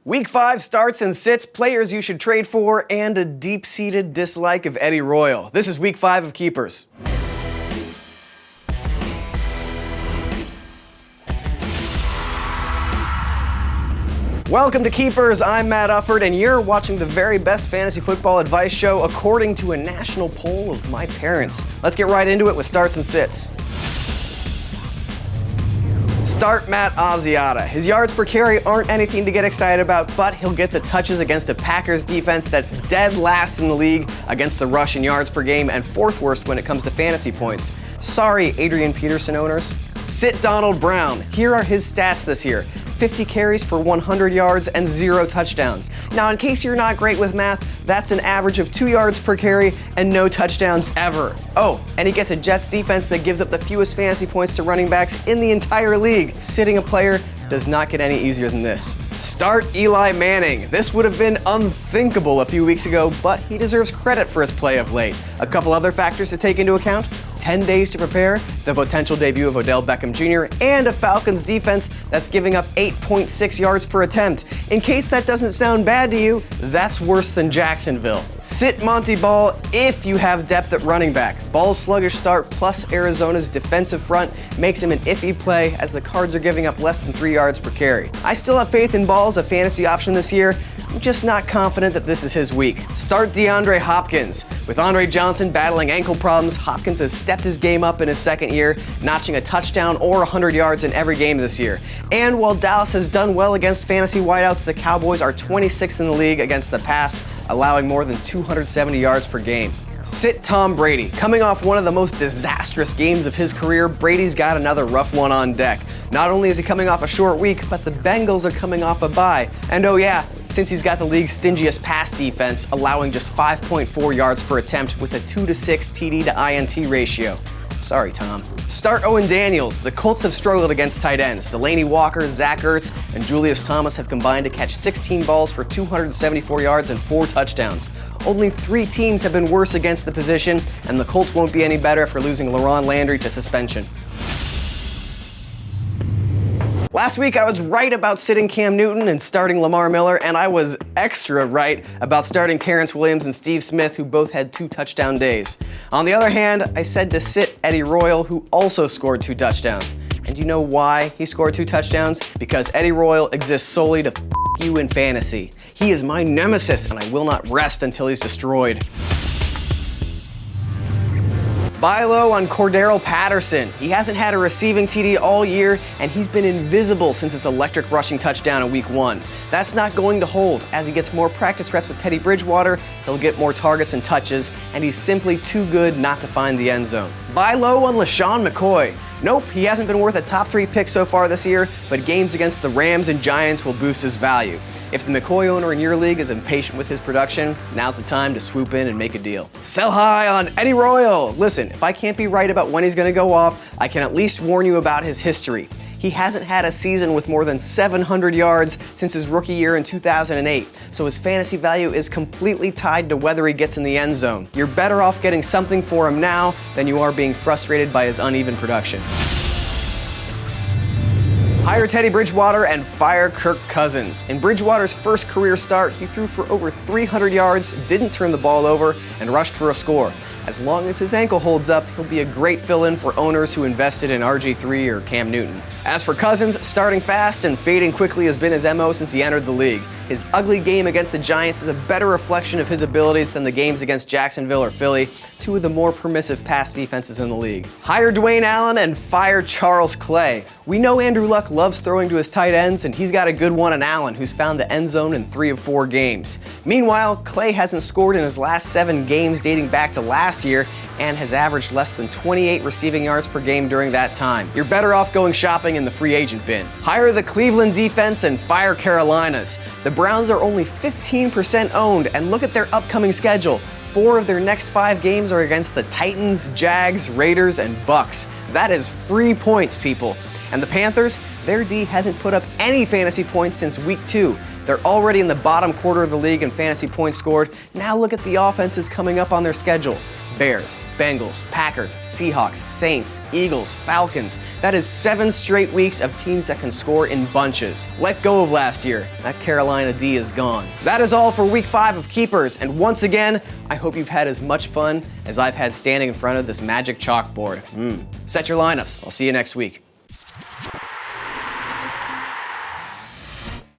Week 5 starts and sits, players you should trade for, and a deep-seated dislike of Eddie Royal. This is Week 5 of Keepers. Welcome to Keepers, I'm Matt Ufford, and you're watching the very best fantasy football advice show according to a national poll of my parents. Let's get right into it with starts and sits. Start Matt Asiata. His yards per carry aren't anything to get excited about, but he'll get the touches against a Packers defense that's dead last in the league against the rush in yards per game and fourth worst when it comes to fantasy points. Sorry, Adrian Peterson owners. Sit Donald Brown. Here are his stats this year. 50 carries for 100 yards and 0 touchdowns. Now, in case you're not great with math, that's an average of 2 yards per carry and no touchdowns ever. Oh, and he gets a Jets defense that gives up the fewest fantasy points to running backs in the entire league. Sitting a player does not get any easier than this. Start Eli Manning. This would have been unthinkable a few weeks ago, but he deserves credit for his play of late. A couple other factors to take into account: 10 days to prepare, the potential debut of Odell Beckham Jr., and a Falcons defense that's giving up 8.6 yards per attempt. In case that doesn't sound bad to you, that's worse than Jacksonville. Sit Monty Ball if you have depth at running back. Ball's sluggish start plus Arizona's defensive front makes him an iffy play as the Cards are giving up less than 3 yards per carry. I still have faith in Ball as a fantasy option this year. I'm just not confident that this is his week. Start Deandre Hopkins. With Andre Johnson battling ankle problems, Hopkins has stepped his game up in his second year, notching a touchdown or 100 yards in every game this year. And while Dallas has done well against fantasy wideouts, the Cowboys are 26th in the league against the pass, allowing more than 270 yards per game. Sit Tom Brady. Coming off one of the most disastrous games of his career, Brady's got another rough one on deck. Not only is he coming off a short week, but the Bengals are coming off a bye. And oh yeah, since he's got the league's stingiest pass defense, allowing just 5.4 yards per attempt with a 2-6 TD to INT ratio. Sorry, Tom. Start Owen Daniels. The Colts have struggled against tight ends. Delaney Walker, Zach Ertz, and Julius Thomas have combined to catch 16 balls for 274 yards and 4 touchdowns. Only 3 teams have been worse against the position, and the Colts won't be any better after losing LaRon Landry to suspension. Last week, I was right about sitting Cam Newton and starting Lamar Miller, and I was extra right about starting Terrence Williams and Steve Smith, who both had 2 touchdown days. On the other hand, I said to sit Eddie Royal, who also scored 2 touchdowns. And you know why he scored 2 touchdowns? Because Eddie Royal exists solely to you in fantasy. He is my nemesis, and I will not rest until he's destroyed. Buy low on Cordarrelle Patterson. He hasn't had a receiving TD all year, and he's been invisible since his electric rushing touchdown in Week 1. That's not going to hold. As he gets more practice reps with Teddy Bridgewater, he'll get more targets and touches, and he's simply too good not to find the end zone. Buy low on LaShawn McCoy. Nope, he hasn't been worth a top 3 pick so far this year, but games against the Rams and Giants will boost his value. If the McCoy owner in your league is impatient with his production, now's the time to swoop in and make a deal. Sell high on Eddie Royal. Listen, if I can't be right about when he's going to go off, I can at least warn you about his history. He hasn't had a season with more than 700 yards since his rookie year in 2008, so his fantasy value is completely tied to whether he gets in the end zone. You're better off getting something for him now than you are being frustrated by his uneven production. Hire Teddy Bridgewater and fire Kirk Cousins. In Bridgewater's first career start, he threw for over 300 yards, didn't turn the ball over, and rushed for a score. As long as his ankle holds up, he'll be a great fill-in for owners who invested in RG3 or Cam Newton. As for Cousins, starting fast and fading quickly has been his MO since he entered the league. His ugly game against the Giants is a better reflection of his abilities than the games against Jacksonville or Philly, 2 of the more permissive pass defenses in the league. Hire Dwayne Allen and fire Charles Clay. We know Andrew Luck loves throwing to his tight ends, and he's got a good one in Allen, who's found the end zone in 3 of 4 games. Meanwhile, Clay hasn't scored in his last 7 games dating back to last year, and has averaged less than 28 receiving yards per game during that time. You're better off going shopping in the free agent bin. Hire the Cleveland defense and fire Carolina's. The Browns are only 15% owned, and look at their upcoming schedule. 4 of their next 5 games are against the Titans, Jags, Raiders, and Bucks. That is free points, people. And the Panthers, their D hasn't put up any fantasy points since Week 2. They're already in the bottom quarter of the league in fantasy points scored. Now look at the offenses coming up on their schedule. Bears, Bengals, Packers, Seahawks, Saints, Eagles, Falcons. That is 7 straight weeks of teams that can score in bunches. Let go of last year. That Carolina D is gone. That is all for week 5 of Keepers, and once again, I hope you've had as much fun as I've had standing in front of this magic chalkboard. Set your lineups. I'll see you next week.